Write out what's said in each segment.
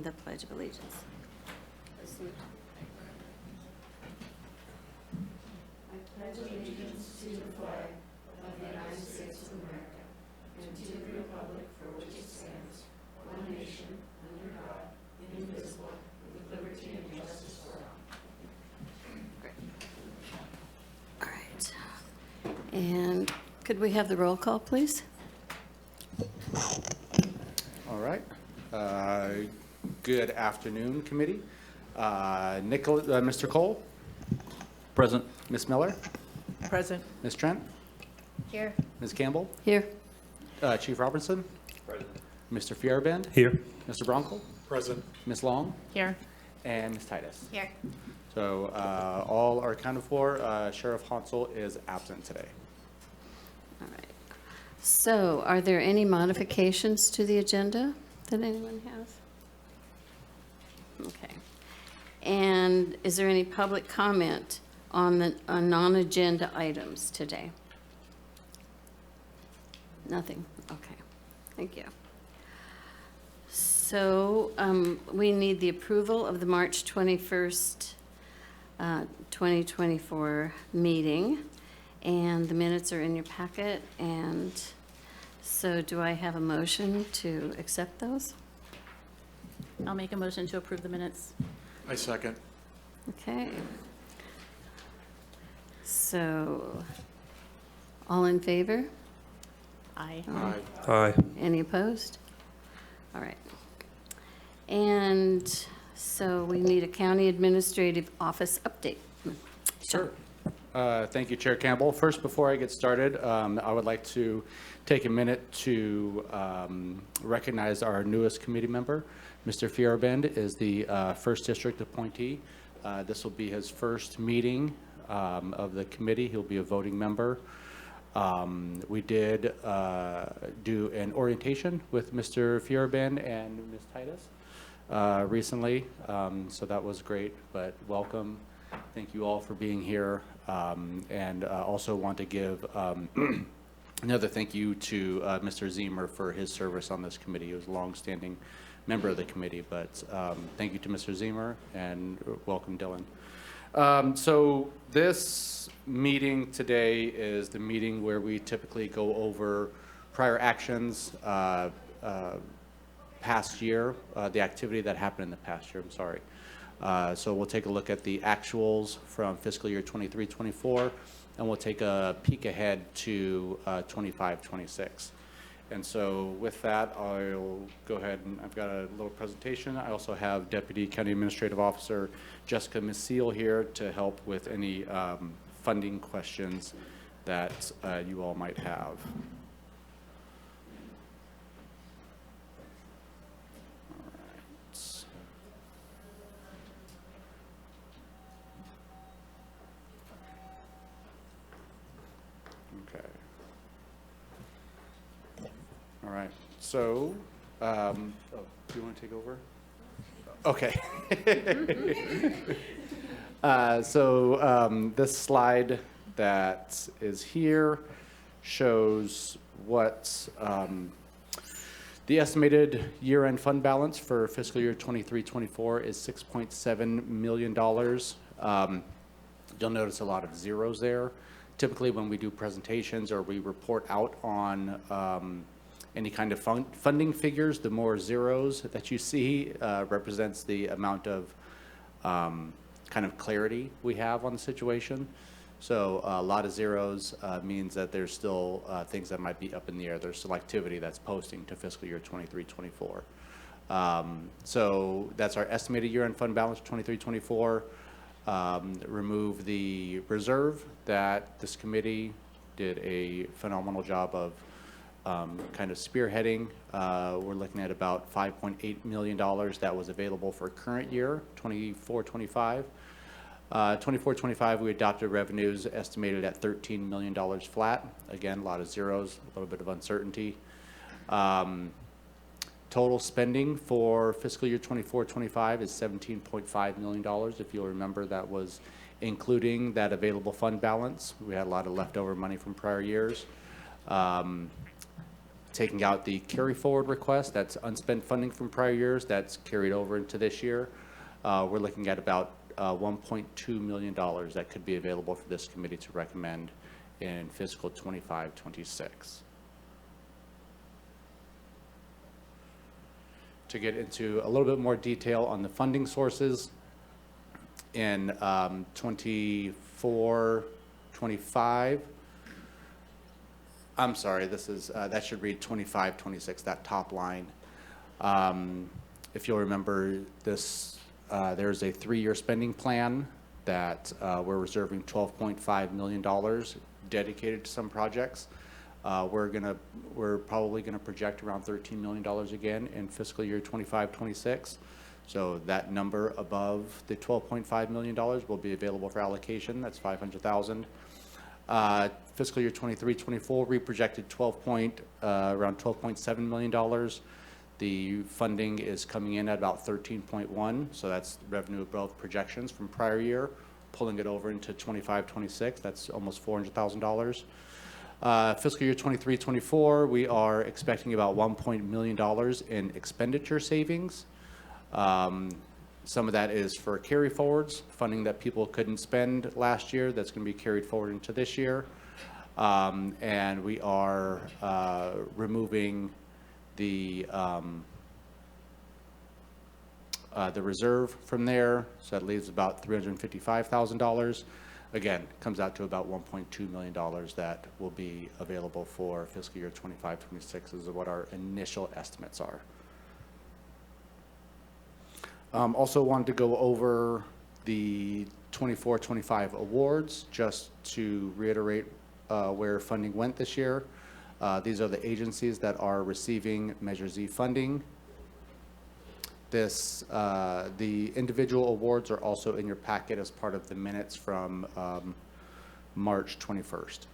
The Pledge of Allegiance. All right. And could we have the roll call, please? All right. Good afternoon, committee. Mr. Cole? Present. Ms. Miller? Present. Ms. Trent? Here. Ms. Campbell? Here. Chief Robertson? Present. Mr. Fierabend? Here. Mr. Bronco? Present. Ms. Long? Here. And Ms. Titus? Here. So all are accounted for. Sheriff Hansel is absent today. All right. So are there any modifications to the agenda that anyone has? Okay. And is there any public comment on the non-agenda items today? Nothing. Okay. Thank you. So we need the approval of the March 21st, 2024 meeting, and the minutes are in your packet. And so do I have a motion to accept those? I'll make a motion to approve the minutes. I second. Okay. So all in favor? Aye. Aye. Any opposed? All right. And so we need a county administrative office update. Sure. Thank you, Chair Campbell. First, before I get started, I would like to take a minute to recognize our newest committee member. Mr. Fierabend is the first district appointee. This will be his first meeting of the committee. He'll be a voting member. We did do an orientation with Mr. Fierabend and Ms. Titus recently, so that was great, but welcome. Thank you all for being here, and also want to give another thank you to Mr. Zemer for his service on this committee. He was a long-standing member of the committee, but thank you to Mr. Zemer, and welcome, Dylan. So this meeting today is the meeting where we typically go over prior actions, past year, the activity that happened in the past year, I'm sorry. So we'll take a look at the actuals from fiscal year 23-24, and we'll take a peek ahead to 25-26. And so with that, I'll go ahead and I've got a little presentation. I also have Deputy County Administrative Officer Jessica Maciel here to help with any funding questions that you all might have. Okay. All right. So, do you want to take over? Okay. This slide that is here shows what the estimated year-end fund balance for fiscal year 23-24 is $6.7 million. You'll notice a lot of zeros there. Typically, when we do presentations or we report out on any kind of funding figures, the more zeros that you see represents the amount of kind of clarity we have on the situation. So a lot of zeros means that there's still things that might be up in the air. There's still activity that's posting to fiscal year 23-24. So that's our estimated year-end fund balance, 23-24. Remove the reserve that this committee did a phenomenal job of kind of spearheading. We're looking at about $5.8 million that was available for current year, 24-25. 24-25, we adopted revenues estimated at $13 million flat. Again, a lot of zeros, a little bit of uncertainty. Total spending for fiscal year 24-25 is $17.5 million. If you'll remember, that was including that available fund balance. We had a lot of leftover money from prior years. taking out the carry forward request, that's unspent funding from prior years, that's carried over into this year. We're looking at about $1.2 million that could be available for this committee to recommend in fiscal 25-26. To get into a little bit more detail on the funding sources, in 24-25, I'm sorry, this is, that should read 25-26, that top line. If you'll remember this, there's a 3-year spending plan that we're reserving $12.5 million dedicated to some projects. We're probably gonna project around $13 million again in fiscal year 25-26. So that number above the $12.5 million will be available for allocation. That's $500,000. Fiscal year 23-24, we projected around $12.7 million. The funding is coming in at about 13.1, so that's revenue above projections from prior year. Pulling it over into 25-26, that's almost $400,000. Fiscal year 23-24, we are expecting about $1 million in expenditure savings. Some of that is for carry forwards, funding that people couldn't spend last year that's going to be carried forward into this year. And we are removing the reserve from there, so that leaves about $355,000. Again, comes out to about $1.2 million that will be available for fiscal year 25-26 is what our initial estimates are. Also wanted to go over the 24-25 awards, just to reiterate where funding went this year. These are the agencies that are receiving Measure Z funding. The individual awards are also in your packet as part of the minutes from March 21st.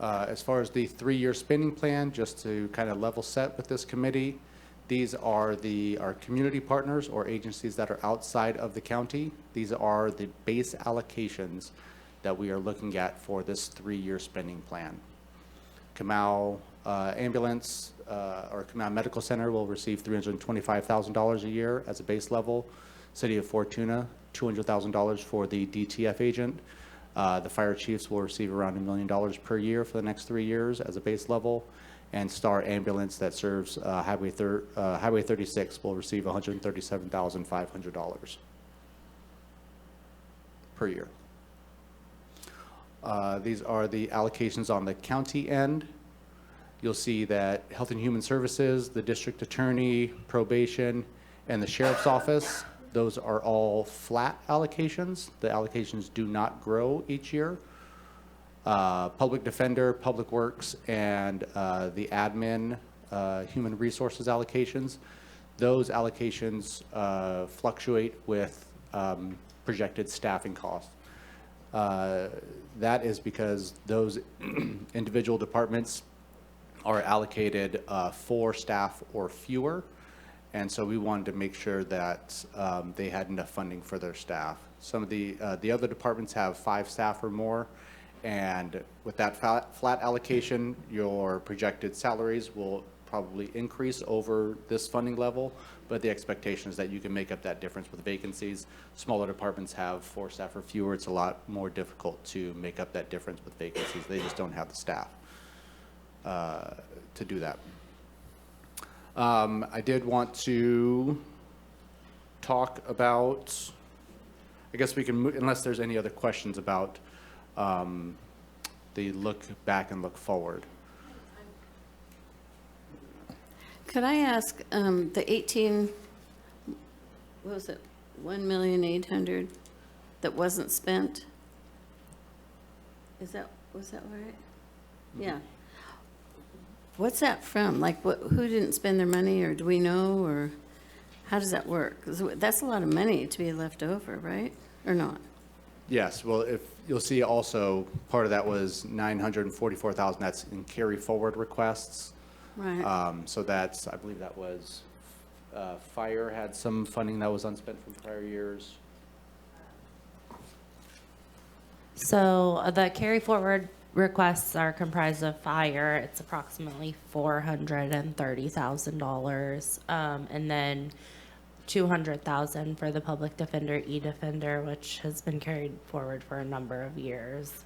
As far as the 3-year spending plan, just to kind of level set with this committee, these are our community partners or agencies that are outside of the county. These are the base allocations that we are looking at for this 3-year spending plan. Kamau Ambulance or Kamau Medical Center will receive $325,000 a year as a base level. City of Fortuna, $200,000 for the DTF agent. The fire chiefs will receive around $1 million per year for the next 3 years as a base level. And Star Ambulance that serves Highway 36 will receive $137,500 per year. These are the allocations on the county end. You'll see that Health and Human Services, the district attorney, probation, and the sheriff's office, those are all flat allocations. The allocations do not grow each year. Public defender, public works, and the admin, human resources allocations, those allocations fluctuate with projected staffing costs. That is because those individual departments are allocated 4 staff or fewer, and so we wanted to make sure that they had enough funding for their staff. Some of the other departments have 5 staff or more, and with that flat allocation, your projected salaries will probably increase over this funding level, but the expectation is that you can make up that difference with vacancies. Smaller departments have 4 staff or fewer. It's a lot more difficult to make up that difference with vacancies. They just don't have the staff to do that. I did want to talk about, I guess we can move, unless there's any other questions about the look back and look forward. Could I ask, the 18, what was it, 1,800,000 that wasn't spent? Was that right? Yeah. What's that from? Like, who didn't spend their money, or do we know, or how does that work? 'Cause that's a lot of money to be left over, right? Or not? Yes, well, if you'll see also, part of that was $944,000, that's in carry forward requests. Right. So that's, I believe that was, fire had some funding that was unspent from prior years. So the carry forward requests are comprised of fire. It's approximately $430,000, and then 200,000 for the public defender, e-defender, which has been carried forward for a number of years.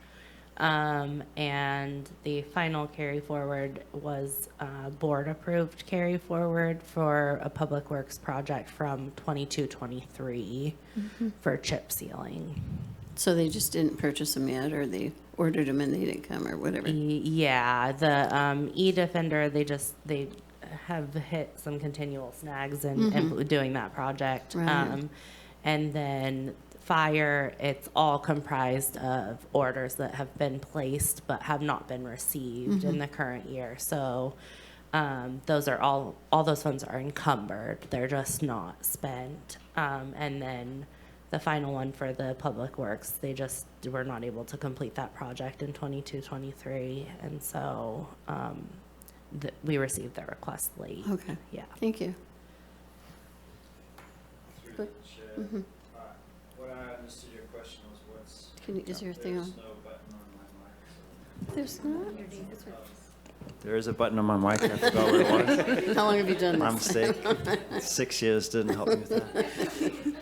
And the final carry forward was board approved carry forward for a public works project from 22-23 for chip sealing. So they just didn't purchase them yet, or they ordered them and they didn't come, or whatever? Yeah, the e-defender, they have hit some continual snags in doing that project. Right. And then fire, it's all comprised of orders that have been placed but have not been received in the current year. So those are all those funds are encumbered. They're just not spent. And then the final one for the public works, they just were not able to complete that project in 22-23. And so we received their request late. Okay, Yeah. thank you. Through the chair. What I understood your question was what's. Is your thing There's on? no button on my mic, so. There's not? There is a button on my mic, I forgot what it was. How long have you done My this? mistake. 6 years didn't help me with that.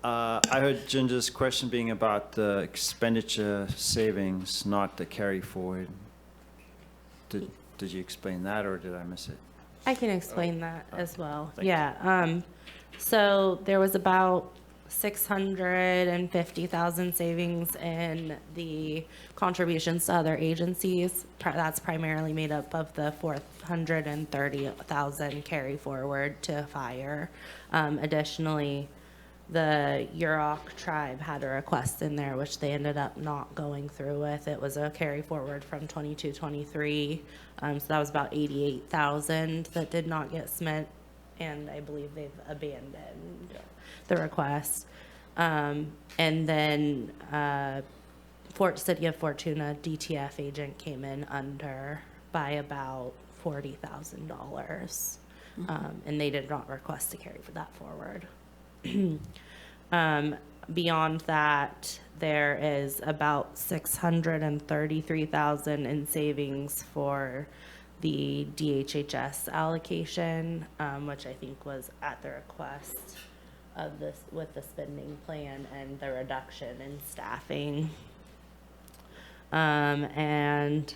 I heard Ginger's question being about the expenditure savings, not the carry forward. Did you explain that, or did I miss it? I can explain that as well. Thank you. Yeah. So there was about 650,000 savings in the contributions to other agencies. That's primarily made up of the 430,000 carry forward to fire. Additionally, the Yurok tribe had a request in there, which they ended up not going through with. It was a carry forward from 22-23. So that was about 88,000 that did not get spent, and I believe they've abandoned the request. And then City of Fortuna DTF agent came in under by about $40,000, and they did not request to carry for that forward. Beyond that, there is about 633,000 in savings for the DHHS allocation, which I think was at the request of this with the spending plan and the reduction in staffing. And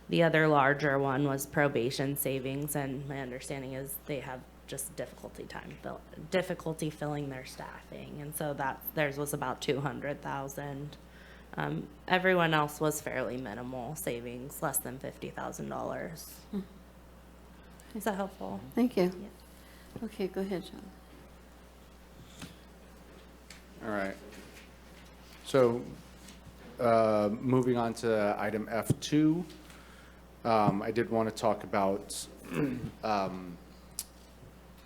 the other larger one was probation savings, and my understanding is they have just difficulty filling their staffing, and so theirs was about 200,000. Everyone else was fairly minimal savings, less than $50,000. Is that helpful? Thank you. Okay, go ahead, John. All right. So moving on to item F2, I did want to talk about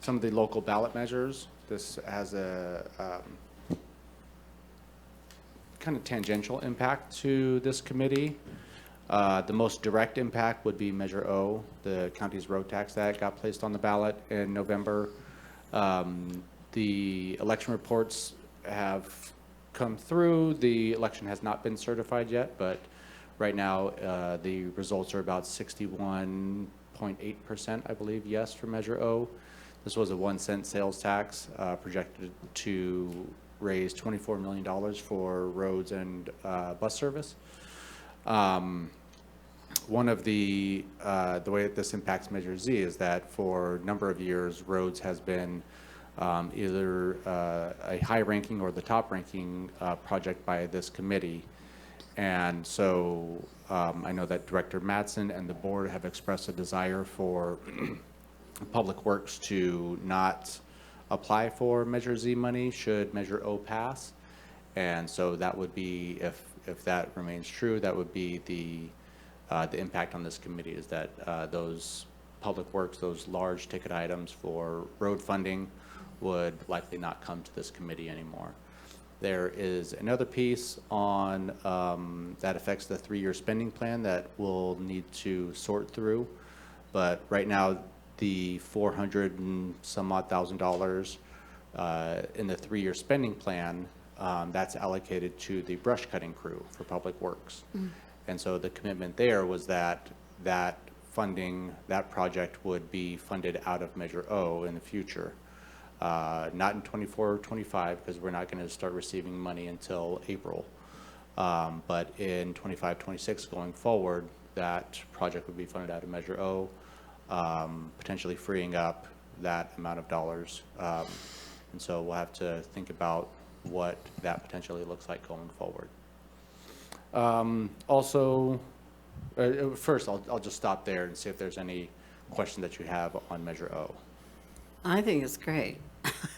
some of the local ballot measures. This has a kind of tangential impact to this committee. The most direct impact would be Measure O, the county's road tax that got placed on the ballot in November. The election reports have come through. The election has not been certified yet, but right now the results are about 61.8%, I believe, yes, for Measure O. This was a 1-cent sales tax projected to raise $24 million for roads and bus service. One of the way that this impacts Measure Z is that for a number of years, roads has been either a high-ranking or the top-ranking project by this committee. And so I know that Director Mattson and the board have expressed a desire for Public Works to not apply for Measure Z money should Measure O pass. And so that would be, if that remains true, that would be the impact on this committee, is that those Public Works, those large ticket items for road funding would likely not come to this committee anymore. There is another piece on that affects the 3-year spending plan that we'll need to sort through. But right now, the $400 and some odd thousand in the 3-year spending plan that's allocated to the brush cutting crew for Public Works. And so the commitment there was that that funding, that project would be funded out of Measure O in the future. Not in 24 or 25, because we're not going to start receiving money until April. But in 25, 26 going forward, that project would be funded out of Measure O, potentially freeing up that amount of dollars. And so we'll have to think about what that potentially looks like going forward. First, I'll just stop there and see if there's any question that you have on Measure O. I think it's great.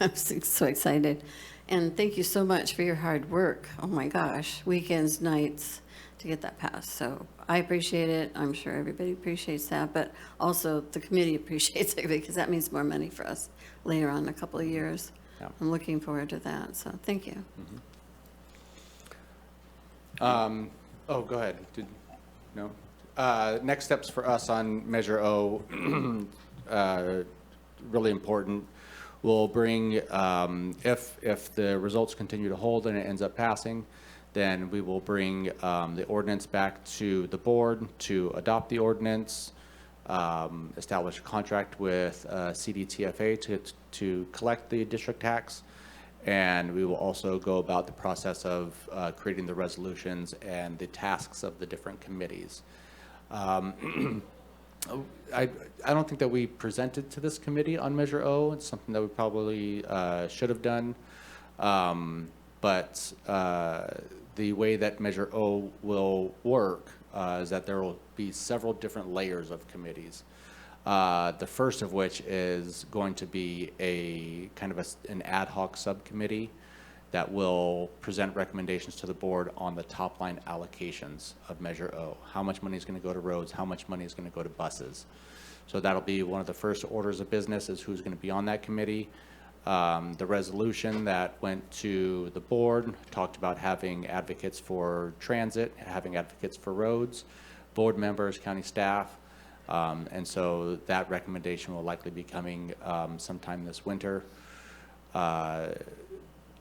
I'm so excited. And thank you so much for your hard work. Oh my gosh, weekends, nights to get that passed. So I appreciate it. I'm sure everybody appreciates that, but also the committee appreciates it because that means more money for us later on in a couple of years. Yeah. I'm looking forward to that. So thank you. Oh, go ahead. No? Next steps for us on Measure O, really important. We'll bring, if the results continue to hold and it ends up passing, then we will bring the ordinance back to the board to adopt the ordinance, establish a contract with CDTFA to collect the district tax, and we will also go about the process of creating the resolutions and the tasks of the different committees. I don't think that we presented to this committee on Measure O. It's something that we probably should have done. But the way that Measure O will work is that there will be several different layers of committees. The first of which is going to be a kind of an ad hoc subcommittee that will present recommendations to the board on the top line allocations of Measure O. How much money is going to go to roads, how much money is going to go to buses. So that'll be one of the first orders of business is who's going to be on that committee. The resolution that went to the board talked about having advocates for transit, having advocates for roads, board members, county staff. And so that recommendation will likely be coming sometime this winter.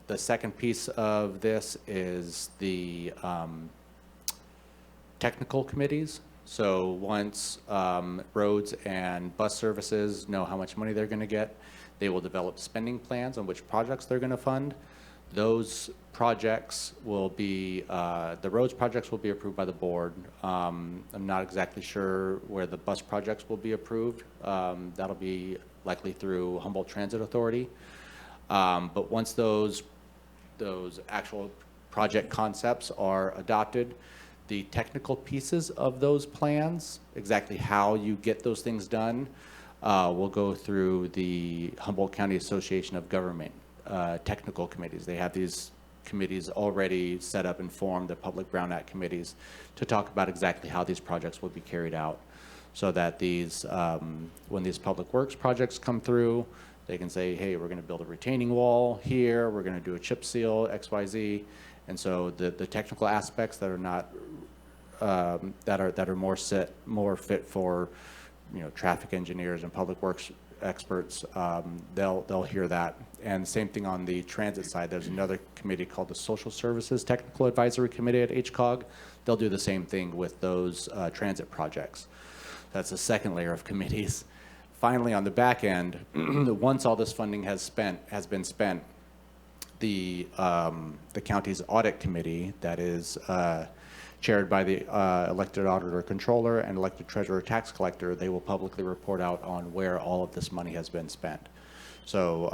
The second piece of this is the technical committees. So once roads and bus services know how much money they're going to get, they will develop spending plans on which projects they're going to fund. Those projects will be, the roads projects will be approved by the board. I'm not exactly sure where the bus projects will be approved. That'll be likely through Humboldt Transit Authority. But once those actual project concepts are adopted, the technical pieces of those plans, exactly how you get those things done, will go through the Humboldt County Association of Government technical committees. They have these committees already set up and formed, the Public Brown Act committees, to talk about exactly how these projects will be carried out, so that these, when these public works projects come through, they can say, hey, we're going to build a retaining wall here, we're going to do a chip seal, XYZ. And so the technical aspects that are not, that are more fit for, traffic engineers and public works experts, they'll hear that. And same thing on the transit side. There's another committee called the Social Services Technical Advisory Committee at HCOG. They'll do the same thing with those transit projects. That's the second layer of committees. Finally, on the back end, once all this funding has been spent, the county's audit committee that is chaired by the elected auditor controller and elected treasurer tax collector, they will publicly report out on where all of this money has been spent. So,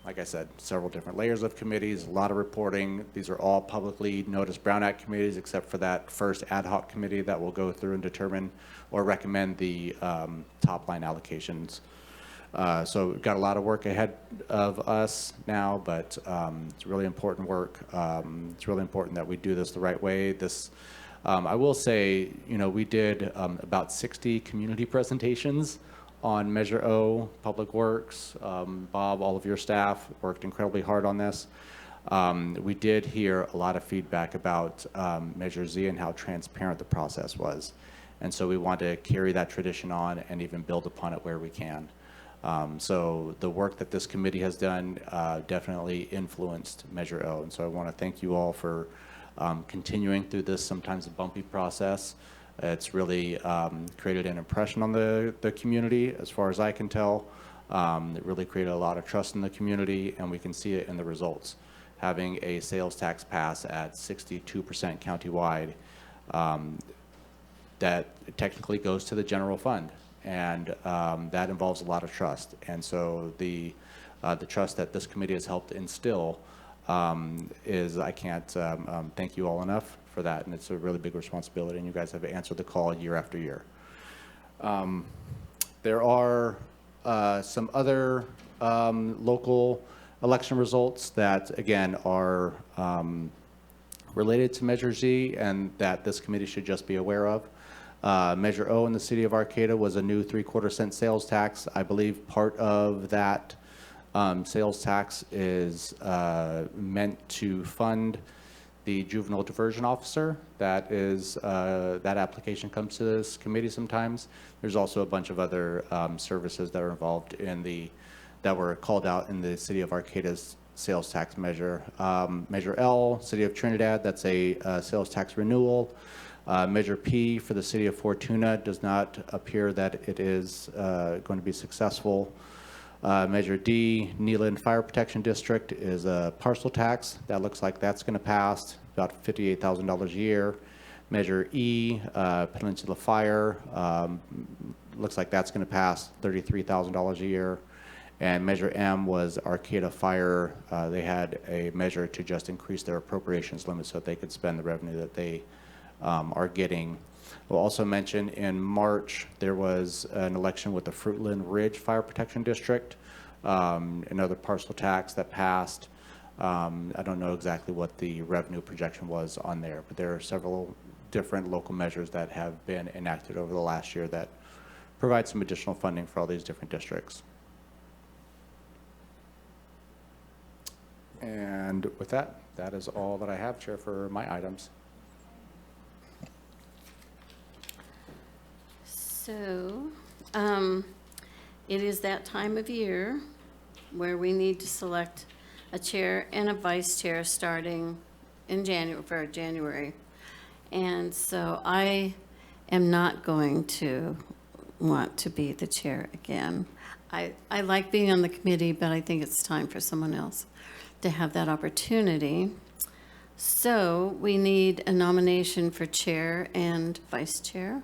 like I said, several different layers of committees, a lot of reporting. These are all publicly noticed Brown Act committees, except for that first ad hoc committee that will go through and determine or recommend the top line allocations. So we've got a lot of work ahead of us now, but it's really important work. It's really important that we do this the right way. I will say, we did about 60 community presentations on Measure O, Public Works. Bob, all of your staff worked incredibly hard on this. We did hear a lot of feedback about Measure Z and how transparent the process was. And so we want to carry that tradition on and even build upon it where we can. So the work that this committee has done definitely influenced Measure O. And so I want to thank you all for continuing through this sometimes bumpy process. It's really created an impression on the community, as far as I can tell. It really created a lot of trust in the community, and we can see it in the results. Having a sales tax pass at 62% countywide, that technically goes to the general fund, and that involves a lot of trust. And so the trust that this committee has helped instill is, I can't thank you all enough for that, and it's a really big responsibility, and you guys have answered the call year after year. There are some other local election results that, again, are related to Measure Z and that this committee should just be aware of. Measure O in the city of Arcata was a new 3/4 cent sales tax. I believe part of that sales tax is meant to fund the juvenile diversion officer. That application comes to this committee sometimes. There's also a bunch of other services that are involved that were called out in the city of Arcata's sales tax measure. Measure L, city of Trinidad, that's a sales tax renewal. Measure P for the city of Fortuna does not appear that it is going to be successful. Measure D, Neeland Fire Protection District, is a parcel tax. That looks like that's going to pass, about $58,000 a year. Measure E, Peninsula Fire, looks like that's going to pass, $33,000 a year. And Measure M was Arcata Fire. They had a measure to just increase their appropriations limit so that they could spend the revenue that they are getting. We'll also mention in March there was an election with the Fruitland Ridge Fire Protection District, another parcel tax that passed. I don't know exactly what the revenue projection was on there, but there are several different local measures that have been enacted over the last year that provide some additional funding for all these different districts. And with that, that is all that I have, Chair, for my items. So, it is that time of year where we need to select a chair and a vice chair starting in January. And so I am not going to want to be the chair again. I like being on the committee, but I think it's time for someone else to have that opportunity. So we need a nomination for chair and vice chair.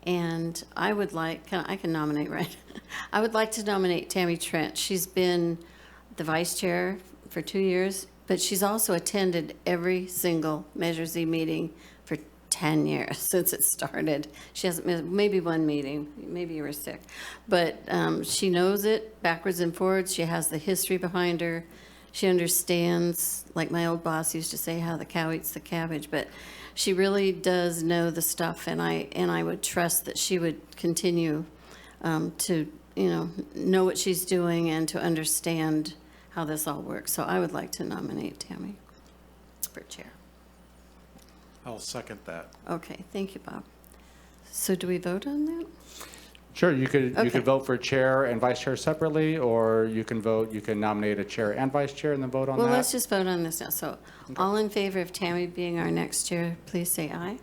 And I would like, I can nominate, right? I would like to nominate Tammy Trent. She's been the vice chair for 2 years, but she's also attended every single Measure Z meeting for 10 years since it started. She hasn't missed maybe one meeting, maybe you were sick. But she knows it backwards and forwards. She has the history behind her. She understands, like my old boss used to say, how the cow eats the cabbage, but she really does know the stuff, and I would trust that she would continue to, know what she's doing and to understand how this all works. So I would like to nominate Tammy for chair. I'll second that. Okay, thank you, Bob. So do we vote on that? Sure, you could Okay. vote for chair and vice chair separately, or you can nominate a chair and vice chair and then vote on that. Well, let's just vote on this now. So all in favor of Tammy being our next chair, please say aye.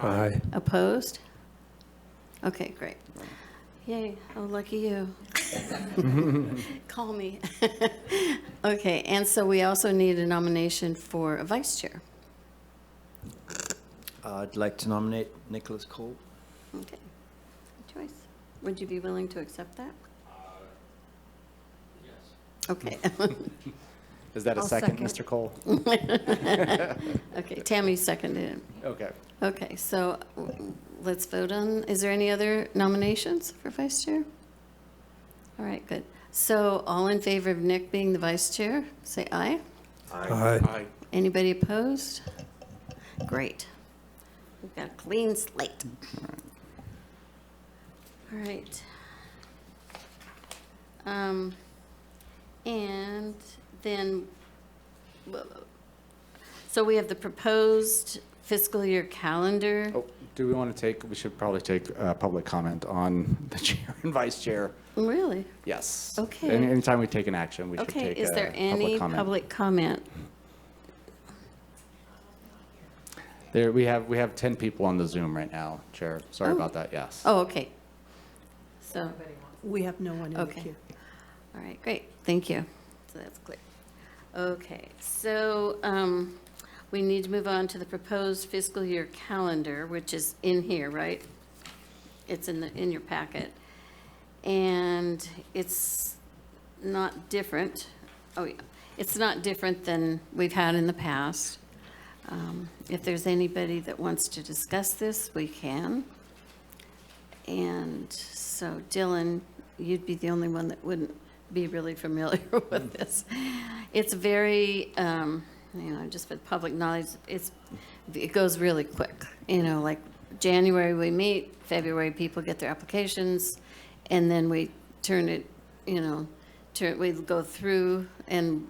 Aye. Opposed? Okay, great. Yay, oh, lucky you. Call me. Okay, and so we also need a nomination for a vice chair. I'd like to nominate Nicholas Cole. Okay, good choice. Would you be willing to accept that? Yes. Okay. Is that a I'll second, second. Mr. Cole? Okay, Tammy seconded it. Okay. Okay, so let's vote on, is there any other nominations for vice chair? All right, good. So all in favor of Nick being the vice chair, say aye. Aye. Aye. Anybody opposed? Great. We've got a clean slate. All right. And then, so we have the proposed fiscal year calendar. Oh, do we want to take, we should probably take public comment on the chair and vice chair. Really? Yes. Okay. Anytime we take an action, we should Okay, take is there any public comment? There, we have 10 people on the Zoom right now, Chair. Sorry Oh. about that, yes. Oh, okay. So, We have no one in the Okay. queue. all right, great, thank you. So that's clear. Okay, so we need to move on to the proposed fiscal year calendar, which is in here, right? It's in your packet. And it's not different, oh yeah, it's not different than we've had in the past. If there's anybody that wants to discuss this, we can. And so Dylan, you'd be the only one that wouldn't be really familiar with this. It's very, just for the public knowledge, it goes really quick. Like January we meet, February people get their applications, and then we turn it, we go through and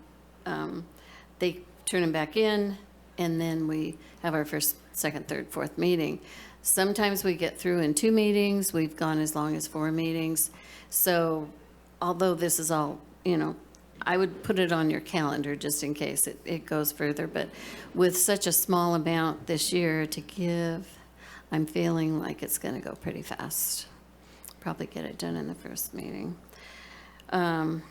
they turn them back in, and then we have our first, second, third, fourth meeting. Sometimes we get through in 2 meetings. We've gone as long as 4 meetings. So although this is all, I would put it on your calendar just in case it goes further. But with such a small amount this year to give, I'm feeling like it's going to go pretty fast. Probably get it done in the first meeting. All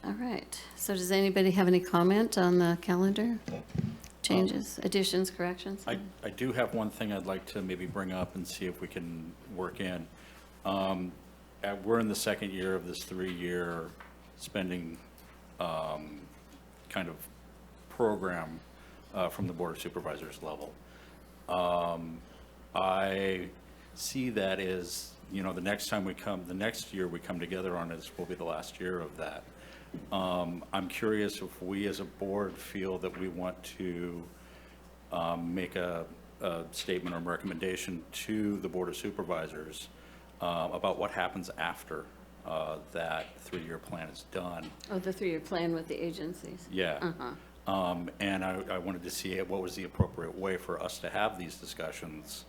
right. So does anybody have any comment on the calendar? Changes, additions, corrections? I do have one thing I'd like to maybe bring up and see if we can work in. We're in the second year of this 3-year spending kind of program from the Board of Supervisors level. I see that as, the next year we come together on this will be the last year of that. I'm curious if we as a board feel that we want to make a statement or recommendation to the Board of Supervisors about what happens after that 3-year plan is done. Oh, the 3-year plan with the agencies? Yeah. Uh-huh. And I wanted to see what was the appropriate way for us to have these discussions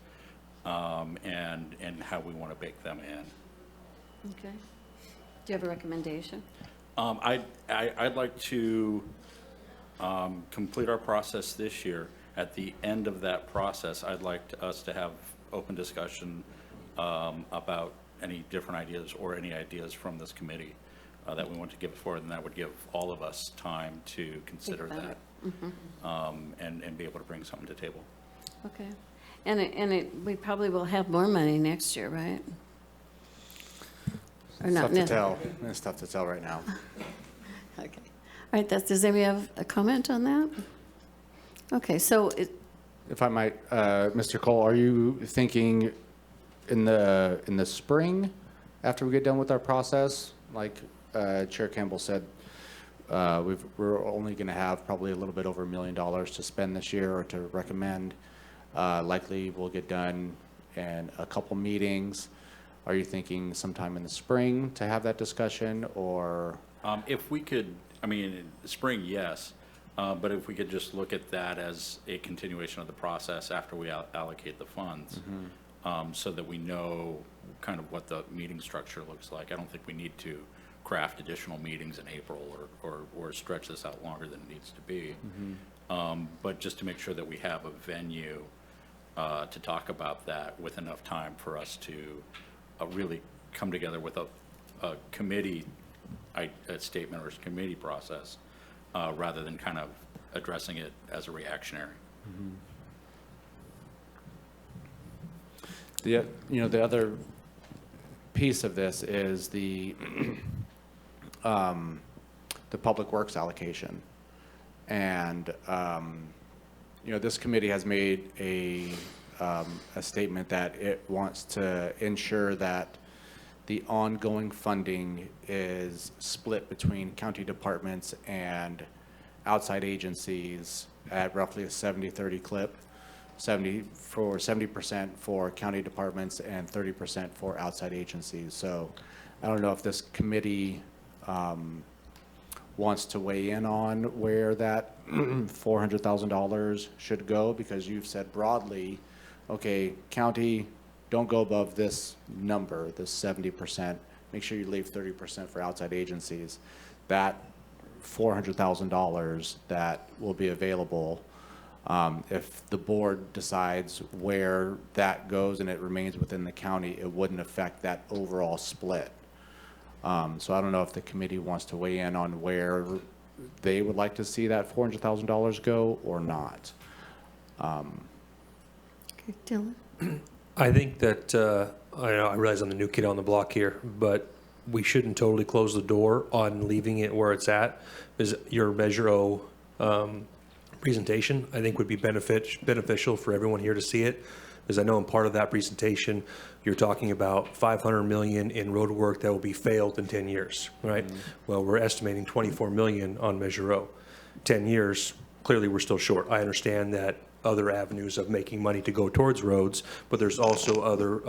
and how we want to bake them in. Okay. Do you have a recommendation? I'd like to complete our process this year. At the end of that process, I'd like us to have open discussion about any different ideas or any ideas from this committee that we want to give forward, and that would give all of us time to consider Think about that and be able to bring something to the table. Okay. And we probably will have more money next year, right? Or It's not? tough to tell. It's tough to tell right now. Okay. All right, does anybody have a comment on that? Okay, so If I might, Mr. Cole, are you thinking in the spring, after we get done with our process? Like Chair Campbell said, we're only going to have probably a little bit over $1 million to spend this year or to recommend. Likely we'll get done in a couple meetings. Are you thinking sometime in the spring to have that discussion, or? If we could, spring, yes, but if we could just look at that as a continuation of the process after we allocate the funds, so that we know kind of what the meeting structure looks like. I don't think we need to craft additional meetings in April or stretch this out longer than it needs to be. But just to make sure that we have a venue to talk about that with enough time for us to really come together with a committee a statement or a committee process rather than kind of addressing it as a reactionary. The other piece of this is the public works allocation. And, this committee has made a statement that it wants to ensure that the ongoing funding is split between county departments and outside agencies at roughly a 70-30 clip. 70% for county departments and 30% for outside agencies. So I don't know if this committee wants to weigh in on where that $400,000 should go, because you've said broadly, okay, county, don't go above this number, this 70%. Make sure you leave 30% for outside agencies. That $400,000 that will be available, if the board decides where that goes and it remains within the county, it wouldn't affect that overall split. So I don't know if the committee wants to weigh in on where they would like to see that $400,000 go or not. Okay, Dylan? I think that, I realize I'm the new kid on the block here, but we shouldn't totally close the door on leaving it where it's at, because your Measure O presentation, I think, would be beneficial for everyone here to see it, because I know in part of that presentation, you're talking about 500 million in road work that will be failed in 10 years, right? Well, we're estimating 24 million on Measure O. 10 years, clearly we're still short. I understand that other avenues of making money to go towards roads, but there's also other,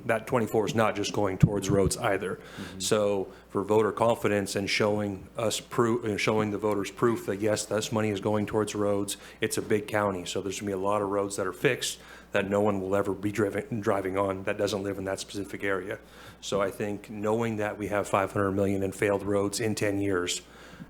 that 24 is not just going towards roads either. So for voter confidence and showing us proof, showing the voters proof that yes, this money is going towards roads, it's a big county. So there's gonna be a lot of roads that are fixed that no one will ever be driving on that doesn't live in that specific area. So I think knowing that we have 500 million in failed roads in 10 years,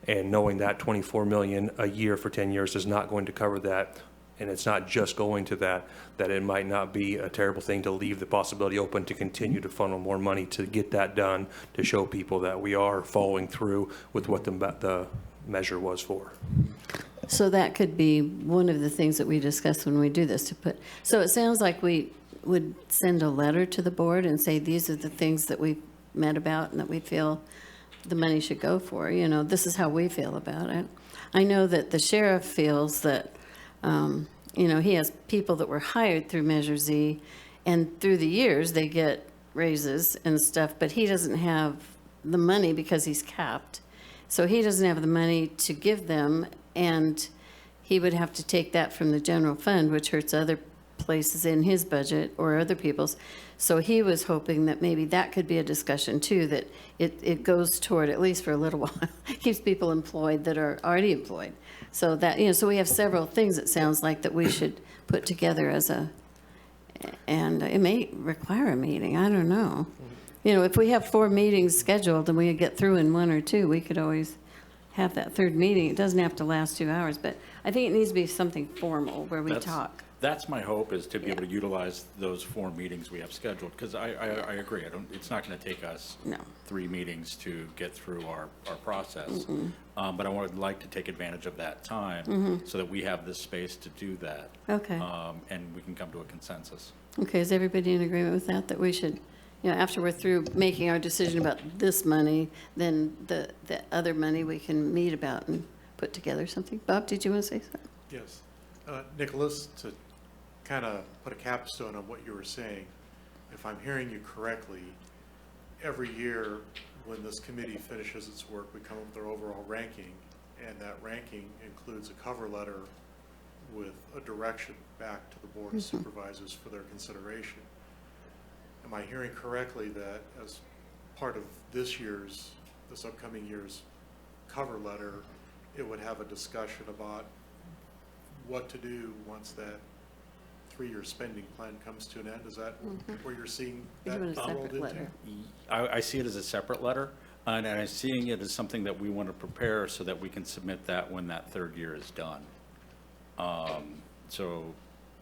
and knowing that 24 million a year for 10 years is not going to cover that, and it's not just going to that it might not be a terrible thing to leave the possibility open to continue to funnel more money to get that done, to show people that we are following through with what the measure was for. So that could be one of the things that we discuss when we do this, to put, so it sounds like we would send a letter to the board and say, these are the things that we've met about and that we feel the money should go for, this is how we feel about it. I know that the sheriff feels that, he has people that were hired through Measure Z, and through the years, they get raises and stuff, but he doesn't have the money because he's capped. So he doesn't have the money to give them, and he would have to take that from the general fund, which hurts other places in his budget or other people's. So he was hoping that maybe that could be a discussion too, that it goes toward, at least for a little while, keeps people employed that are already employed. So that, so we have several things, it sounds like, that we should put together as and it may require a meeting, I don't know. If we have 4 meetings scheduled and we get through in 1 or 2, we could always have that third meeting. It doesn't have to last 2 hours, but I think it needs to be something formal where we talk. That's my hope, is to be able to utilize those 4 meetings we have scheduled, because I agree, it's not going to take us 3 meetings to get through our process. But I would like to take advantage of that time so that we have this space to do that. Okay. And we can come to a consensus. Okay, is everybody in agreement with that, that we should, after we're through making our decision about this money, then the other money we can meet about and put together something? Bob, did you want to say something? Yes. Nicholas, to kind of put a capstone on what you were saying, if I'm hearing you correctly, every year when this committee finishes its work, we come up with their overall ranking, and that ranking includes a cover letter with a direction back to the Board of Supervisors for their consideration. Am I hearing correctly that as part of this upcoming year's cover letter, it would have a discussion about what to do once that 3-year spending plan comes to an end? Is that where you're seeing that You want a rolled separate into? letter? I see it as a separate letter, and I'm seeing it as something that we want to prepare so that we can submit that when that 3rd year is done. So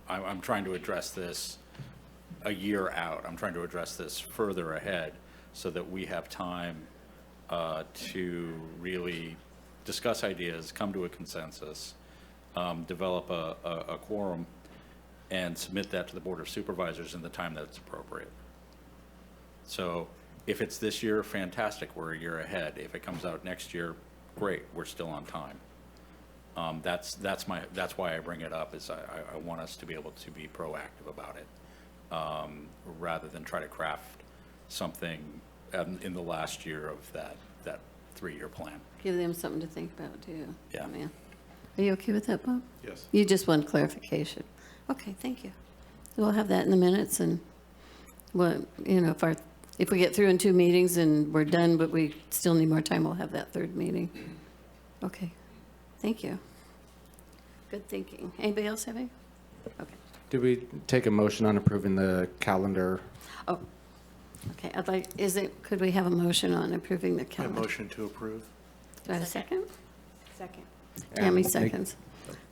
I'm trying to address this a year out. I'm trying to address this further ahead so that we have time to really discuss ideas, come to a consensus, develop a quorum, and submit that to the Board of Supervisors in the time that it's appropriate. So if it's this year, fantastic, we're a year ahead. If it comes out next year, great, we're still on time. That's why I bring it up, is I want us to be able to be proactive about it, rather than try to craft something in the last year of that 3-year plan. Give them something to think about too. Yeah. Are you okay with that, Bob? Yes. You just want clarification. Okay, thank you. We'll have that in the minutes, and if we get through in 2 meetings and we're done, but we still need more time, we'll have that 3rd meeting. Okay, thank you. Good thinking. Anybody else have any? Okay. Did we take a motion on approving the calendar? Oh, okay, could we have a motion on approving the A calendar? motion to approve. Do I have a second? Second. Tammy And seconds.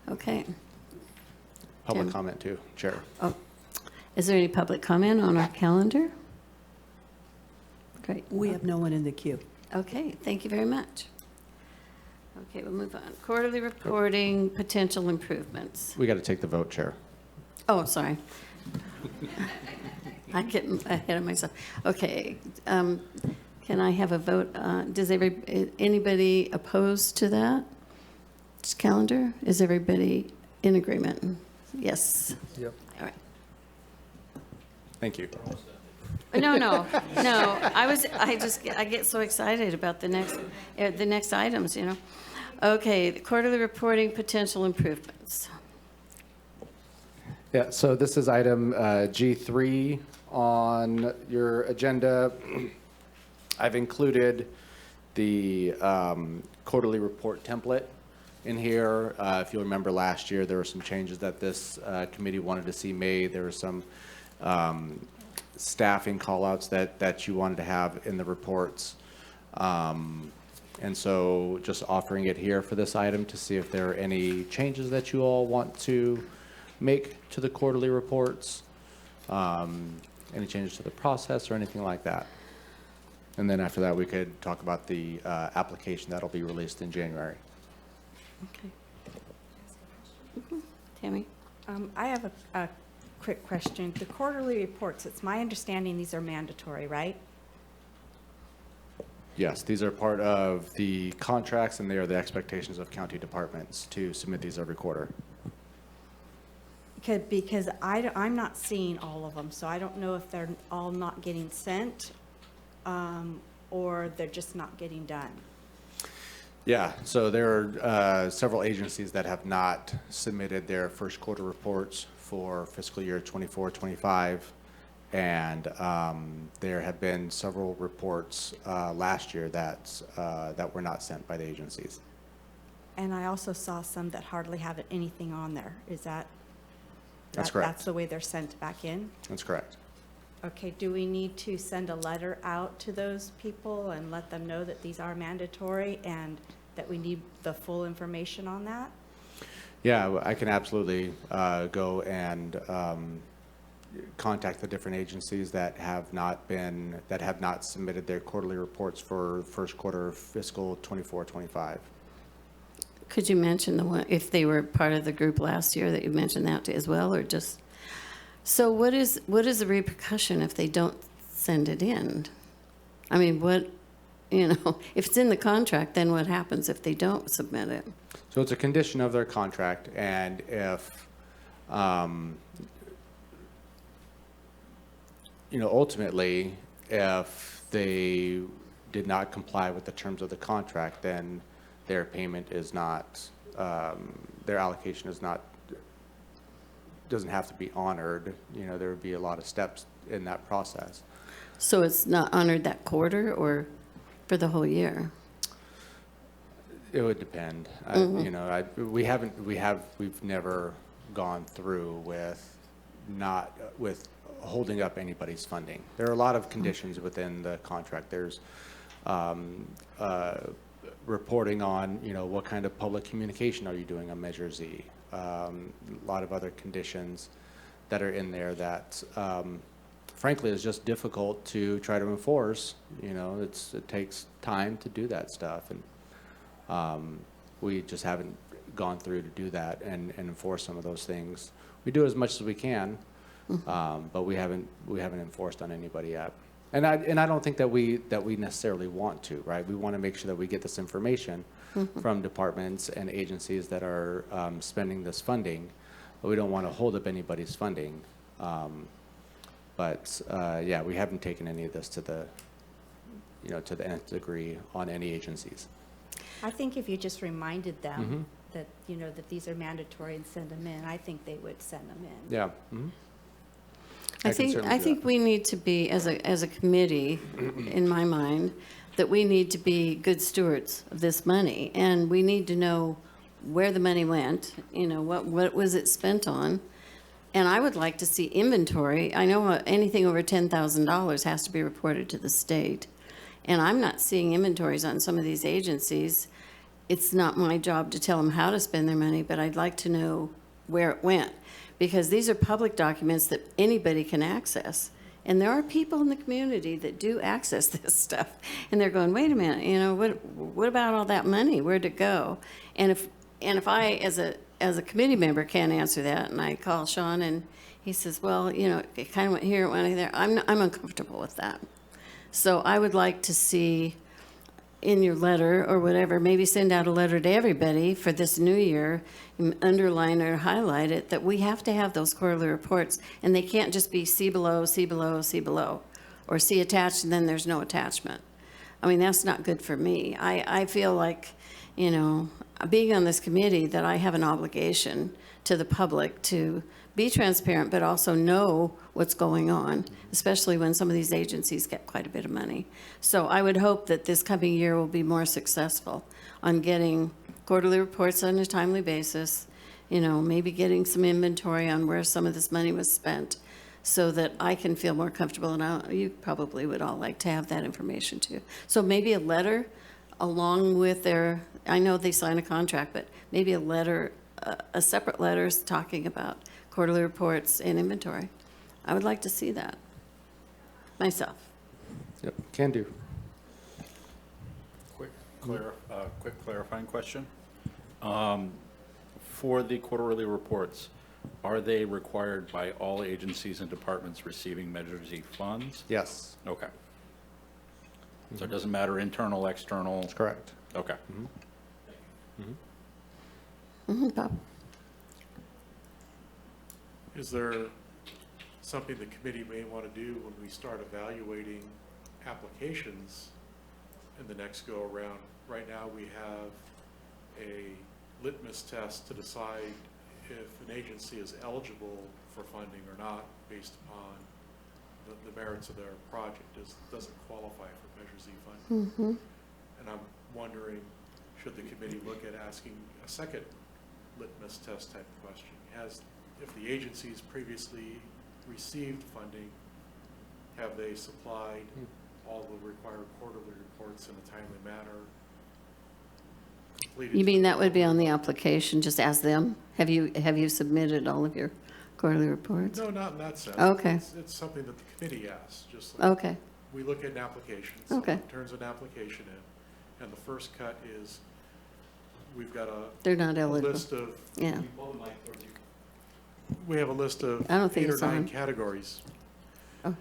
Okay. Public Tim. comment too, Chair. Oh, is there any public comment on our calendar? Great. We have no one in the queue. Okay, thank you very much. Okay, we'll move on. Quarterly reporting, potential improvements. We got to take the vote, Chair. Oh, sorry. I'm getting ahead of myself. Okay, can I have a vote? Does anybody opposed to that calendar? Is everybody in agreement? Yes. Yep. All right. Thank you. No. I get so excited about the next items, you know. Okay, the quarterly reporting, potential improvements. Yeah, so this is item G3 on your agenda. I've included the quarterly report template in here. If you'll remember last year, there were some changes that this committee wanted to see made. There were some staffing callouts that you wanted to have in the reports. And so just offering it here for this item to see if there are any changes that you all want to make to the quarterly reports, any changes to the process or anything like that. And then after that, we could talk about the application that'll be released in January. Okay. Tammy? I have a quick question. The quarterly reports, it's my understanding these are mandatory, right? Yes, these are part of the contracts and they are the expectations of county departments to submit these every quarter. Because I'm not seeing all of them, so I don't know if they're all not getting sent or they're just not getting done. Yeah, so there are several agencies that have not submitted their first quarter reports for fiscal year 24-25. And there have been several reports last year that were not sent by the agencies. And I also saw some that hardly have anything on there. Is that? That's correct. That's the way they're sent back in? That's correct. Okay, do we need to send a letter out to those people and let them know that these are mandatory and that we need the full information on that? Yeah, I can absolutely go and contact the different agencies that have not submitted their quarterly reports for first quarter of fiscal 24-25. Could you mention the one, if they were part of the group last year, that you mentioned that to as well, or just, so what is the repercussion if they don't send it in? I mean, if it's in the contract, then what happens if they don't submit it? So it's a condition of their contract, and if ultimately, if they did not comply with the terms of the contract, then their payment is not, their allocation is not, doesn't have to be honored. There would be a lot of steps in that process. So it's not honored that quarter or for the whole year? It would depend. We've never gone through with holding up anybody's funding. There are a lot of conditions within the contract. There's reporting on, what kind of public communication are you doing on Measure Z? A lot of other conditions that are in there that, frankly, is just difficult to try to enforce. It takes time to do that stuff, and we just haven't gone through to do that and enforce some of those things. We do as much as we can, but we haven't enforced on anybody yet. And I don't think that we necessarily want to, right? We want to make sure that we get this information from departments and agencies that are spending this funding, but we don't want to hold up anybody's funding. Yeah, we haven't taken any of this to the nth degree on any agencies. I think if you just reminded them that, that these are mandatory and send them in, I think they would send them in. Yeah. Mm-hmm. I I can certainly do think that. we need to be, as a committee, in my mind, that we need to be good stewards of this money, and we need to know where the money went, you know, what was it spent on? And I would like to see inventory. I know anything over $10,000 has to be reported to the state, and I'm not seeing inventories on some of these agencies. It's not my job to tell them how to spend their money, but I'd like to know where it went, because these are public documents that anybody can access. And there are people in the community that do access this stuff, and they're going, wait a minute, you know, what about all that money? Where'd it go? And if I, as a committee member, can't answer that, and I call Sean, and he says, well, you know, it kind of went here, it went there, I'm uncomfortable with that. So I would like to see in your letter or whatever, maybe send out a letter to everybody for this new year, and underline or highlight it, that we have to have those quarterly reports, and they can't just be see below, see below, see below, or see attached and then there's no attachment. I mean, that's not good for me. I feel like, you know, being on this committee, that I have an obligation to the public to be transparent, but also know what's going on, especially when some of these agencies get quite a bit of money. So I would hope that this coming year will be more successful on getting quarterly reports on a timely basis, you know, maybe getting some inventory on where some of this money was spent, so that I can feel more comfortable, and you probably would all like to have that information too. So maybe a letter along with their, I know they sign a contract, but maybe a letter, a separate letter talking about quarterly reports and inventory. I would like to see that myself. Yep, can do. Quick clarifying question. For the quarterly reports, are they required by all agencies and departments receiving Measure Z funds? Yes, Okay. So it doesn't matter internal, external? that's correct. Okay. Bob? Is there something the committee may want to do when we start evaluating applications in the next go-around? Right now, we have a litmus test to decide if an agency is eligible for funding or not based upon the merits of their project. Does it qualify for Measure Z funding? And I'm wondering, should the committee look at asking a second litmus test type of question? If the agencies previously received funding, have they supplied all the required quarterly reports in a timely manner? Completed You mean to- that would be on the application, just ask them? Have you submitted all of your quarterly reports? No, not in that sense. Okay. It's something that the committee asks, just like Okay, we look at an application. Okay. Someone turns an application in, and the first cut is, we've got they're not a eligible. list of, Yeah, we have a list of I don't think 8 or it's 9 on. categories Oh.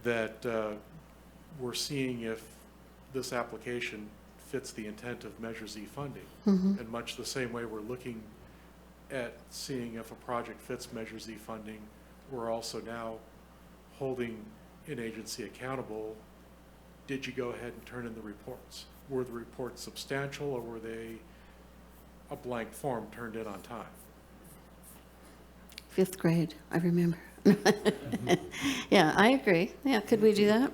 that we're seeing if this application fits the intent of Measure Z funding. Mm-hmm. In much the same way we're looking at seeing if a project fits Measure Z funding, we're also now holding an agency accountable. Did you go ahead and turn in the reports? Were the reports substantial, or were they a blank form turned in on time? 5th grade, I remember. Yeah, I agree. Yeah, could we do that?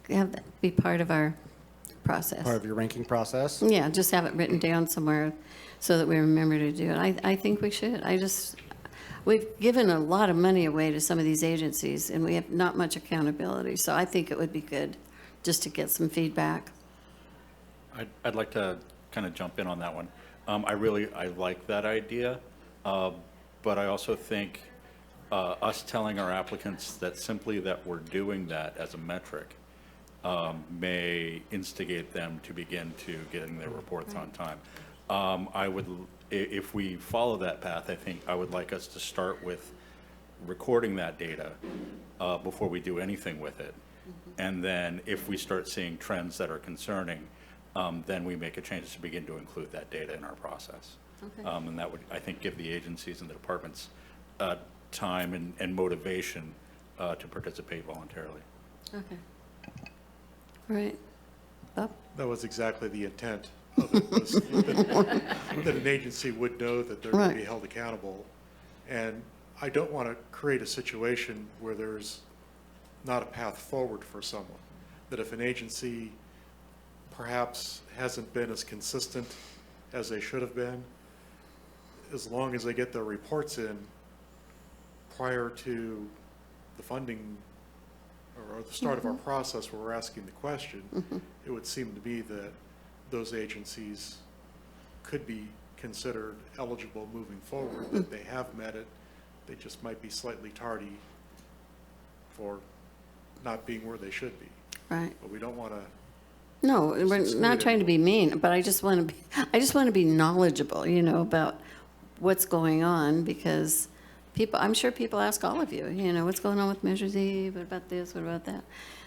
Have that be part of our process? Part of your ranking process? Yeah, just have it written down somewhere so that we remember to do it. I think we should. We've given a lot of money away to some of these agencies, and we have not much accountability. So I think it would be good just to get some feedback. I'd like to kind of jump in on that one. I like that idea, but I also think us telling our applicants that simply that we're doing that as a metric may instigate them to begin to getting their reports on time. If we follow that path, I think I would like us to start with recording that data before we do anything with it. And then if we start seeing trends that are concerning, then we make a change to begin to include that data in our process. Okay. And that would, I think, give the agencies and the departments time and motivation to participate voluntarily. Okay. All right. Bob? That was exactly the intent of it, was that an agency would know that they're going to be Right. held accountable. And I don't want to create a situation where there's not a path forward for someone. That if an agency perhaps hasn't been as consistent as they should have been, as long as they get their reports in prior to the funding or the start of our process where we're asking the question, it would seem to me that those agencies could be considered eligible moving forward, that they have met it. They just might be slightly tardy for not being where they should be. Right. But we don't want to, No, we're exclude not trying to be mean, but I just want to be knowledgeable, you know, about what's going on, because people, I'm sure people ask all of you, you know, what's going on with Measure Z, what about this, what about that?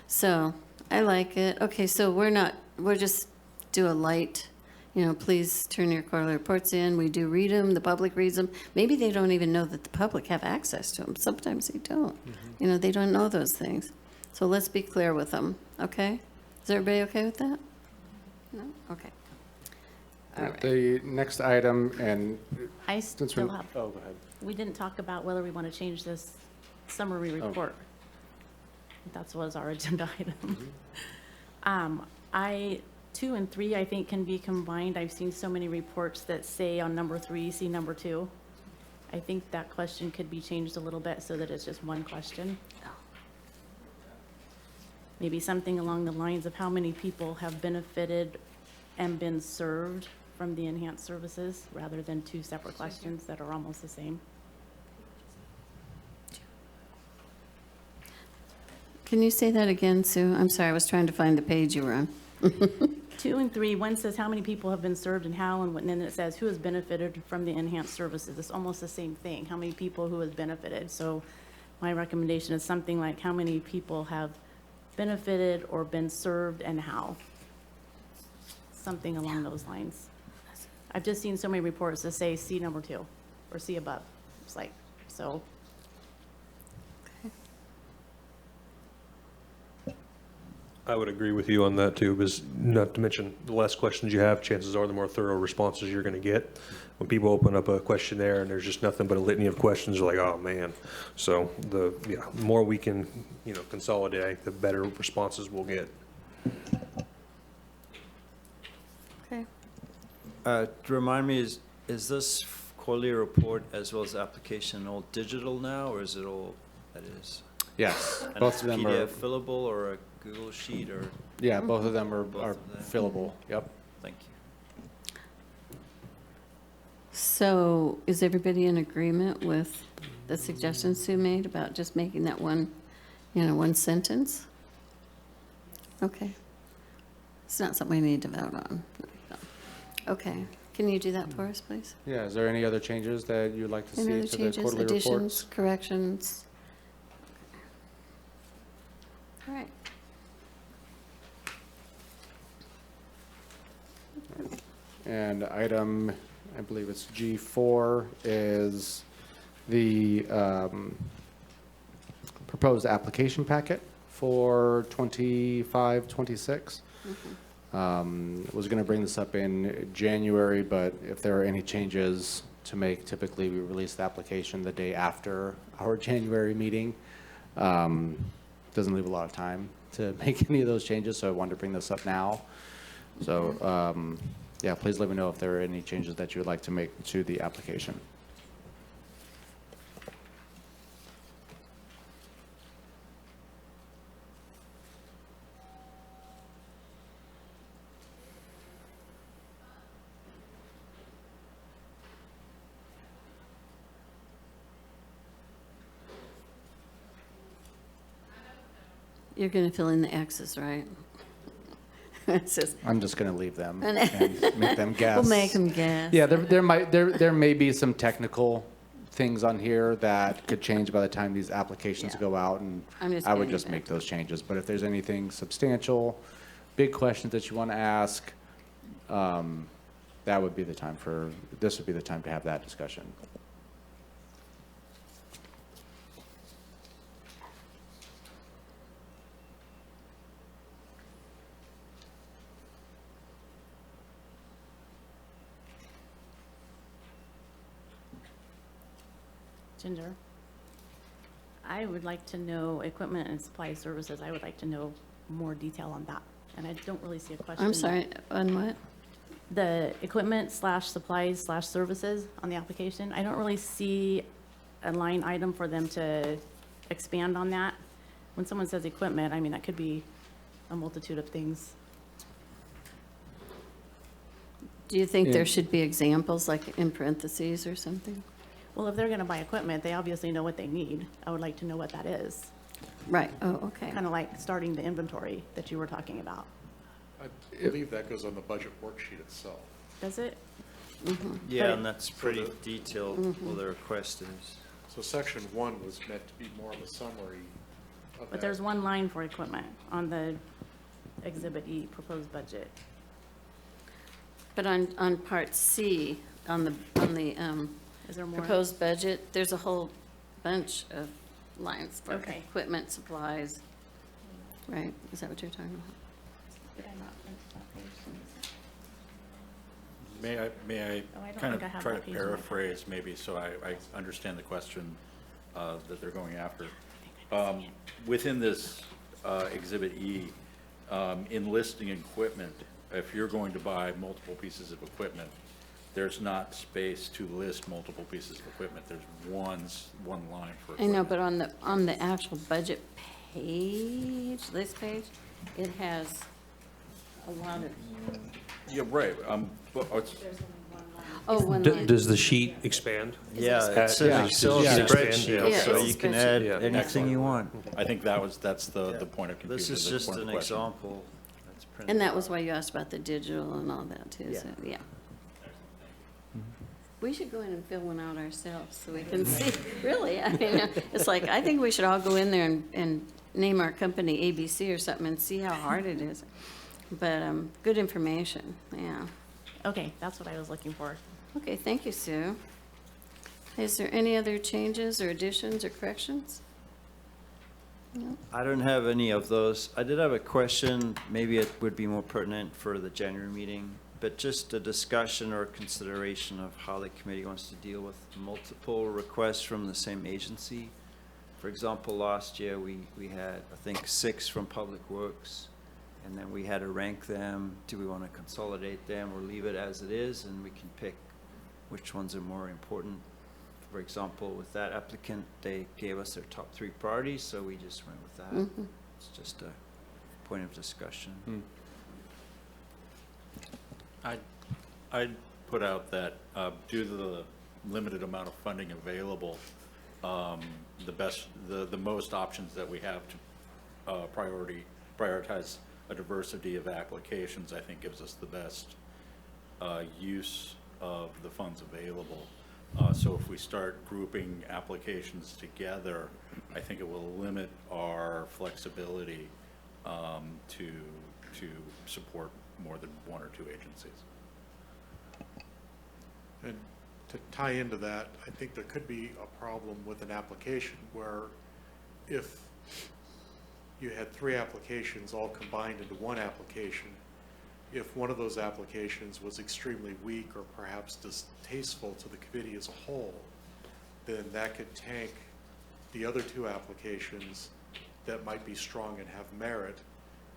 So I like it. Okay, so we'll just do a light, you know, please turn your quarterly reports in. We do read them, the public reads them. Maybe they don't even know that the public have access to them. Sometimes they don't. You know, they don't know those things. So let's be clear with them, okay? Is everybody okay with that? No? Okay. All right. The next item, and I since still we're, have, oh, go ahead. we didn't talk about whether we want to change this summary report. That's was our agenda item. 2 and 3, I think, can be combined. I've seen so many reports that say on number 3, see number 2. I think that question could be changed a little bit so that it's just one question. Maybe something along the lines of how many people have benefited and been served from the enhanced services, rather than 2 separate questions that are almost the same. Can you say that again, Sue? I'm sorry, I was trying to find the page you were on. 2 and 3, one says how many people have been served and how, and then it says who has benefited from the enhanced services. It's almost the same thing, how many people who has benefited. So my recommendation is something like how many people have benefited or been served and how. Something along those lines. I've just seen so many reports that say see number 2 or see above. It's like, so. I would agree with you on that too, because not to mention, the less questions you have, chances are the more thorough responses you're going to get. When people open up a questionnaire and there's just nothing but a litany of questions, you're like, oh, man. So the more we can, you know, consolidate, the better responses we'll get. Okay. To remind me, is this quarterly report as well as application all digital now, or is it all, that is? Yes, And both it's of them PDF are, fillable or a Google Sheet, or, yeah, both of them are Both of them. fillable, yep. thank you. So is everybody in agreement with the suggestions Sue made about just making that one, you know, one sentence? Okay. It's not something we need to vote on. Okay. Can you do that for us, please? Yeah, is there any other changes that you'd like to Any see other to the changes, quarterly additions, reports? corrections? All right. And item, I believe it's G4, is the proposed application packet for 25-26. Was going to bring this up in January, but if there are any changes to make, typically we release the application the day after our January meeting. Doesn't leave a lot of time to make any of those changes, so I wanted to bring this up now. So, yeah, please let me know if there are any changes that you would like to make to the application. You're going to fill in the X's, right? It says, I'm just going to leave them and make them guess. we'll make them guess. Yeah, there may be some technical things on here that could change by the time these applications Yeah. go out, and I'm just I would getting just it make back. those changes. But if there's anything substantial, big questions that you want to ask, that would be the time this would be the time to have that discussion. Ginger? I would like to know equipment and supply services. I would like to know more detail on that. And I don't really see a question. I'm sorry, on what? The equipment / supplies / services on the application. I don't really see a line item for them to expand on that. When someone says equipment, I mean, that could be a multitude of things. Do you think there should be examples, like in parentheses or something? Well, if they're gonna buy equipment, they obviously know what they need. I would like to know what that is. Right, oh, okay. Kind of like starting the inventory that you were talking about. I believe that goes on the budget worksheet itself. Does it? Yeah, But- and that's pretty detailed, what the request is. So section 1 was meant to be more of a summary of that. But there's one line for equipment on the Exhibit E, proposed budget. But on part C, on the Is there more? proposed budget, there's a whole bunch of lines for Okay. equipment, supplies. Right, is that what you're talking about? Did I not print that page? May I Oh, I don't kind of think I have try that to page in my paraphrase maybe so I understand the question that they're going after? Within this Exhibit E, in listing equipment, if you're going to buy multiple pieces of equipment, there's not space to list multiple pieces of equipment. There's one line for I know, equipment. but on the actual budget page, this page, it has a lot of, Yeah, right. But it's- oh, one line. Does the sheet expand? Yeah, Yeah. it's an Yeah. Excel Yeah. spreadsheet, Yeah, so it's a you can spreadsheet. add Yeah. anything you want. I think that's the point of confusion. This is the just point of an question. example. that's printed And that out. was why you asked about the digital and all that too, so, yeah. We should go in and fill one out ourselves so we can see, really, I mean, it's like, I think we should all go in there and name our company ABC or something and see how hard it is. But, good information, yeah. Okay, that's what I was looking for. Okay, thank you, Sue. Is there any other changes or additions or corrections? No? I don't have any of those. I did have a question, maybe it would be more pertinent for the January meeting, but just a discussion or consideration of how the committee wants to deal with multiple requests from the same agency. For example, last year, we had, I think, 6 from Public Works, and then we had to rank them. Do we want to consolidate them or leave it as it is, and we can pick which ones are more important? For example, with that applicant, they gave us their top 3 priorities, so we just went with that. Mhm. It's just a point of discussion. I'd put out that due to the limited amount of funding available, the most options that we have to prioritize a diversity of applications, I think gives us the best use of the funds available. So if we start grouping applications together, I think it will limit our flexibility to support more than 1 or 2 agencies. And to tie into that, I think there could be a problem with an application where if you had 3 applications all combined into one application, if one of those applications was extremely weak or perhaps distasteful to the committee as a whole, then that could tank the other 2 applications that might be strong and have merit,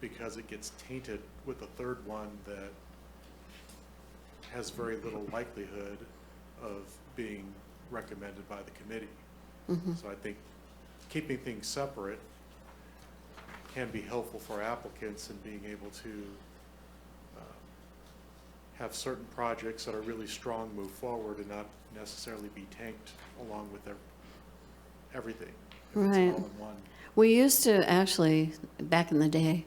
because it gets tainted with a third one that has very little likelihood of being recommended by the committee. So I think keeping things separate can be helpful for applicants in being able to have certain projects that are really strong move forward and not necessarily be tanked along with everything. If it's Right. all in one. We used to actually, back in the day,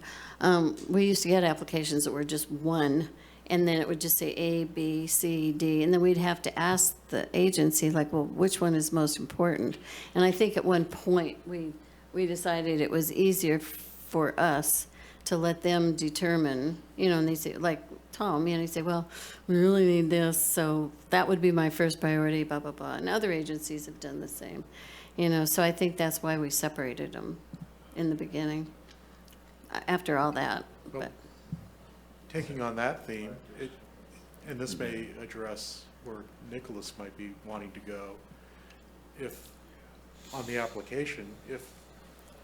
we used to get applications that were just one, and then it would just say A, B, C, D, and then we'd have to ask the agency, like, well, which one is most important? And I think at one point, we decided it was easier for us to let them determine, and they say, like Tom, he'd say, well, we really need this, so that would be my first priority, blah, blah, blah. And other agencies have done the same, so I think that's why we separated them in the beginning, after all that, but. Taking on that theme, and this may address where Nicholas might be wanting to go, if on the application, if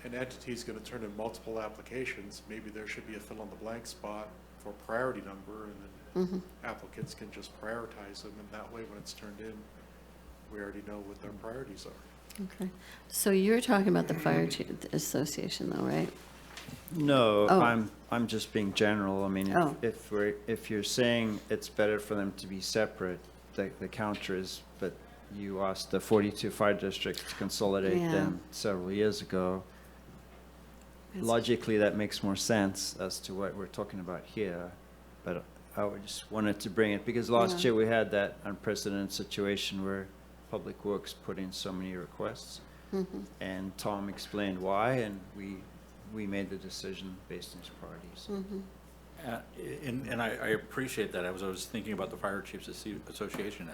an entity is gonna turn in multiple applications, maybe there should be a fill in the blank spot for priority number, and then applicants can just prioritize them, and that way, when it's turned in, we already know what their priorities are. Okay. So you're talking about the Fire Chief Association though, right? No, Oh. I'm just being general. I mean, Oh. if you're saying it's better for them to be separate, the counter is, but you asked the 42 fire districts to consolidate Yeah. them several years ago. That's- Logically, that makes more sense as to what we're talking about here, but I just wanted to bring it, because last Yeah. year we had that unprecedented situation where Public Works put in so many requests, and Tom explained why, and we made the decision based on his priorities. And I appreciate that. I was thinking about the Fire Chiefs Association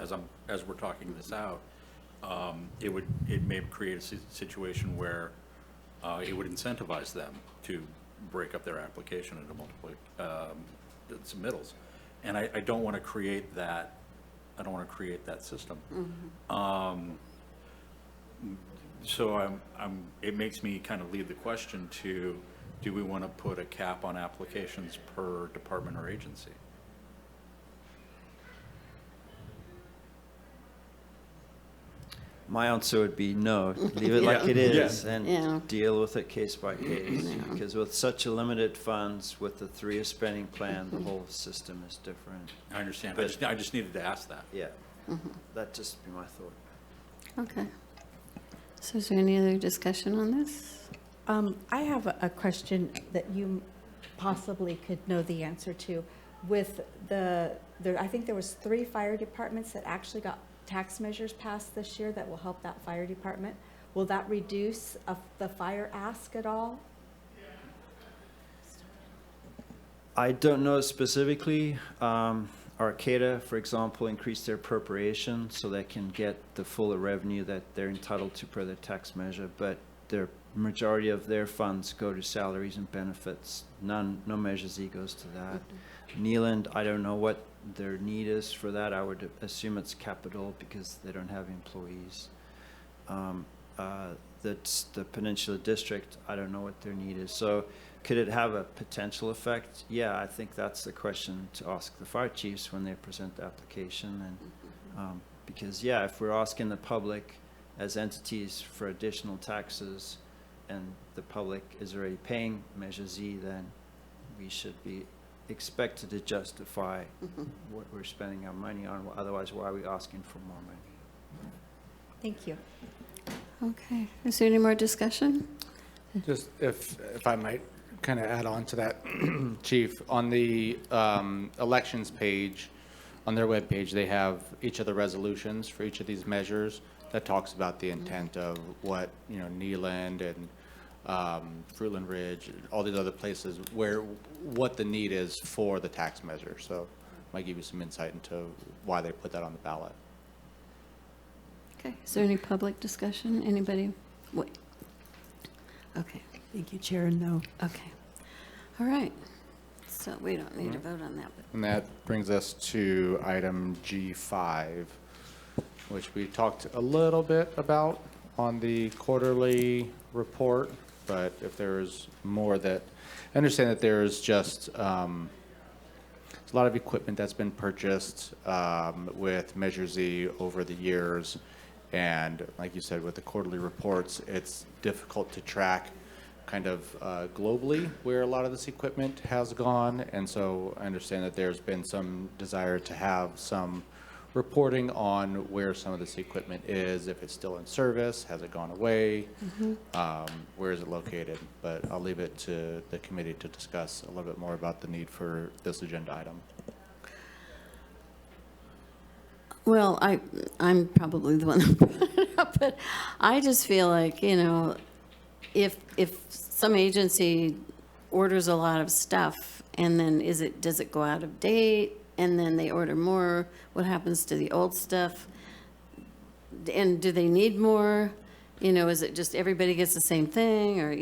as we're talking this out. It may create a situation where it would incentivize them to break up their application into multiple submittals. And I don't want to create that. I don't want to create that system. So it makes me kind of lead the question to, do we want to put a cap on applications per department or agency? My answer would be no, leave it like it is, Yeah. and deal with it case by case. Because with such a limited funds, with the 3-year spending plan, the whole system is different. I understand. But- I just needed to ask that. Yeah, that'd just be my thought. Okay. So is there any other discussion on this? I have a question that you possibly could know the answer to. With I think there was 3 fire departments that actually got tax measures passed this year that will help that fire department. Will that reduce the fire ask at all? I don't know specifically. Arcata, for example, increased their appropriation so they can get the full revenue that they're entitled to per their tax measure, but the majority of their funds go to salaries and benefits. No Measure Z goes to that. Neeland, I don't know what their need is for that. I would assume it's capital because they don't have employees. That's the Peninsula District. I don't know what their need is. So could it have a potential effect? Yeah, I think that's the question to ask the fire chiefs when they present the application. And because, yeah, if we're asking the public as entities for additional taxes and the public is already paying Measure Z, then we should be expected to justify what we're spending our money on. Otherwise, why are we asking for more money? Thank you. Okay. Is there any more discussion? Just if I might kind of add on to that, Chief, on the elections page, on their webpage, they have each of the resolutions for each of these measures that talks about the intent of what, Neeland and Fruitland Ridge, all these other places what the need is for the tax measure. So might give you some insight into why they put that on the ballot. Okay. Is there any public discussion? Anybody? Wait. Okay. Thank you, Chair. No. Okay. All right. So we don't need to vote on that. And that brings us to item G5, which we talked a little bit about on the quarterly report, but if there's more I understand that there's just a lot of equipment that's been purchased with Measure Z over the years, and like you said, with the quarterly reports, it's difficult to track kind of globally where a lot of this equipment has gone, and so I understand that there's been some desire to have some reporting on where some of this equipment is, if it's still in service, has it gone away, where is it located? But I'll leave it to the committee to discuss a little bit more about the need for this agenda item. Well, I'm probably the one that brought it up, but I just feel like, if some agency orders a lot of stuff and then does it go out of date and then they order more, what happens to the old stuff? And do they need more? Is it just everybody gets the same thing? Or,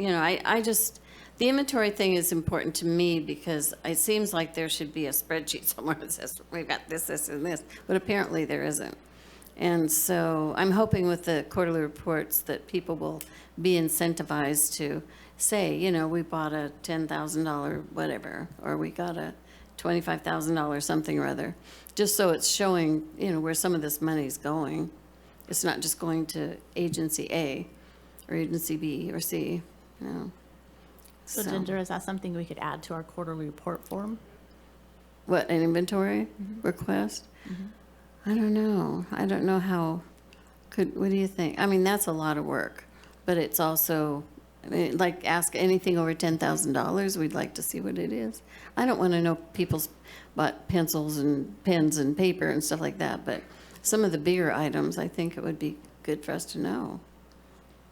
the inventory thing is important to me because it seems like there should be a spreadsheet somewhere that says we've got this, this, and this, but apparently there isn't. And so I'm hoping with the quarterly reports that people will be incentivized to say, you know, we bought a $10,000 whatever, or we got a $25,000 something or other, just so it's showing, you know, where some of this money's going. It's not just going to agency A or agency B or C, you know. So Ginger, is that something we could add to our quarterly report form? What, an inventory request? I don't know. I don't know how, what do you think? I mean, that's a lot of work, but it's also, I mean, like, ask anything over $10,000, we'd like to see what it is. I don't want to know people's bought pencils and pens and paper and stuff like that, but some of the bigger items, I think it would be good for us to know.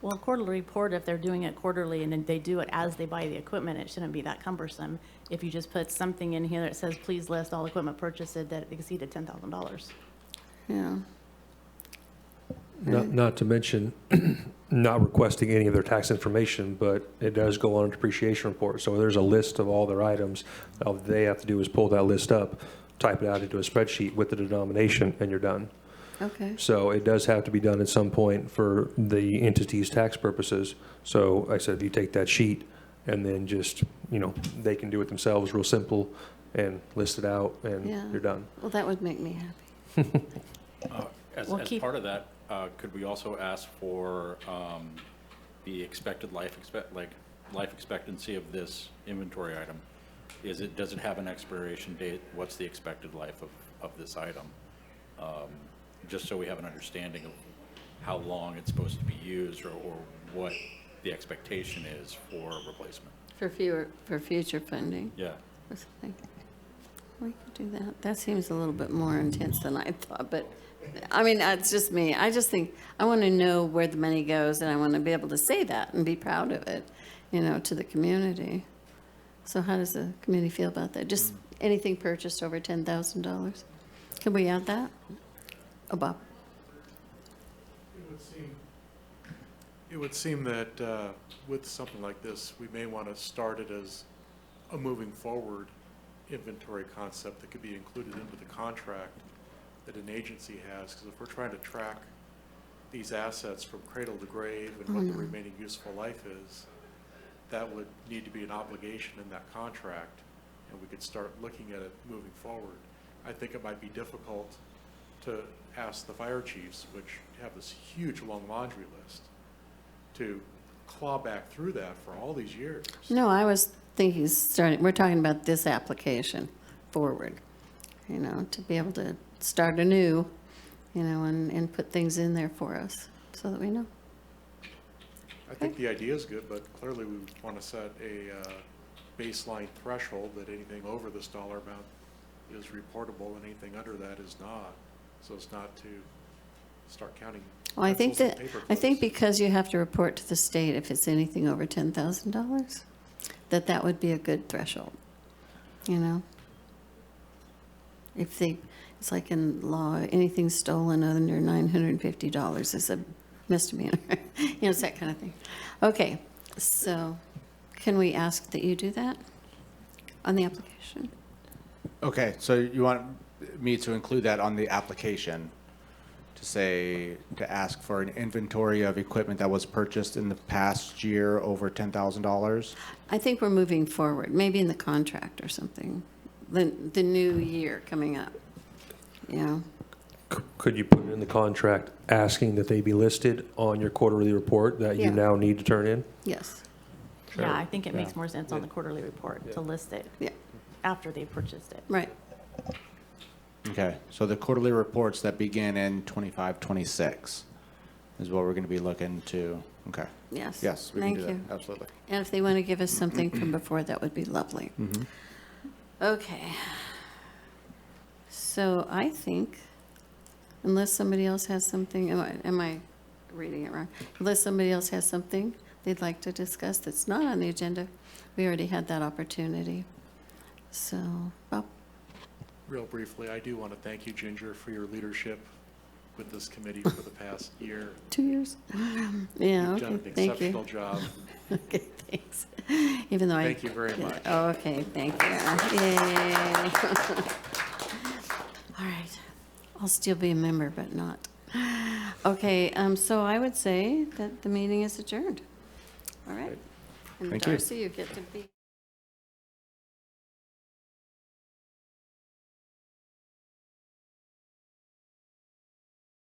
Well, a quarterly report, if they're doing it quarterly and then they do it as they buy the equipment, it shouldn't be that cumbersome. If you just put something in here that says, please list all equipment purchased that exceeded $10,000. Yeah. Not to mention, not requesting any of their tax information, but it does go on a depreciation report. So there's a list of all their items. All they have to do is pull that list up, type it out into a spreadsheet with the denomination, and you're done. Okay. So it does have to be done at some point for the entity's tax purposes. So I said, if you take that sheet and then just, you know, they can do it themselves, real simple, and list it out, and Yeah. you're done. Well, that would make me happy. As We'll as keep- part of that, could we also ask for the expected life expectancy of this inventory item? Does it have an expiration date? What's the expected life of this item? Just so we have an understanding of how long it's supposed to be used, or what the expectation is for replacement. For future funding. Yeah. or something. We could do that. That seems a little bit more intense than I thought, but, I mean, it's just me. I just think, I want to know where the money goes, and I want to be able to say that and be proud of it, you know, to the community. So how does the community feel about that? Just anything purchased over $10,000? Can we add that? Oh, Bob? It would seem that with something like this, we may want to start it as a moving forward inventory concept that could be included into the contract that an agency has, because if we're trying to track these assets from cradle to grave and what the remaining useful life is, that would need to be an obligation in that contract, and we could start looking at it moving forward. I think it might be difficult to ask the fire chiefs, which have this huge long laundry list, to claw back through that for all these years. No, I was thinking we're talking about this application forward, you know, to be able to start anew, you know, and put things in there for us so that we know. I think the idea is good, but clearly we want to set a baseline threshold that anything over this dollar amount is reportable and anything under that is not. So it's not to start counting. Well, I think pencils and that, paper I think clips. because you have to report to the state if it's anything over $10,000, that would be a good threshold, you know? If it's like in law, anything stolen under $950 is a misdemeanor. You know, it's that kind of thing. Okay, so can we ask that you do that on the application? Okay, so you want me to include that on the application, to ask for an inventory of equipment that was purchased in the past year over $10,000? I think we're moving forward, maybe in the contract or something, the new year coming up, you know? Could you put it in the contract asking that they be listed on your quarterly report that you Yeah. now need to turn in? Yes, Yeah, I think it makes more sense on the quarterly report to list it yeah, after they purchased it. right. Okay, so the quarterly reports that begin in 25, 26 is what we're going to be looking to, okay. Yes. Yes, we can Thank do that, you. absolutely. And if they want to give us something from before, that would be lovely. Okay. So I think, unless somebody else has something, am I reading it wrong? Unless somebody else has something they'd like to discuss that's not on the agenda, we already had that opportunity. So, Bob? Real briefly, I do want to thank you, Ginger, for your leadership with this committee for the past year. 2 years? Yeah, You've okay, done an thank exceptional you. job. Okay, thanks. Even though Thank you very much. Oh, okay, thank you. Yay. All right. I'll still be a member, but not Okay, so I would say that the meeting is adjourned. All right. And Thank you. Darcy, you get to be.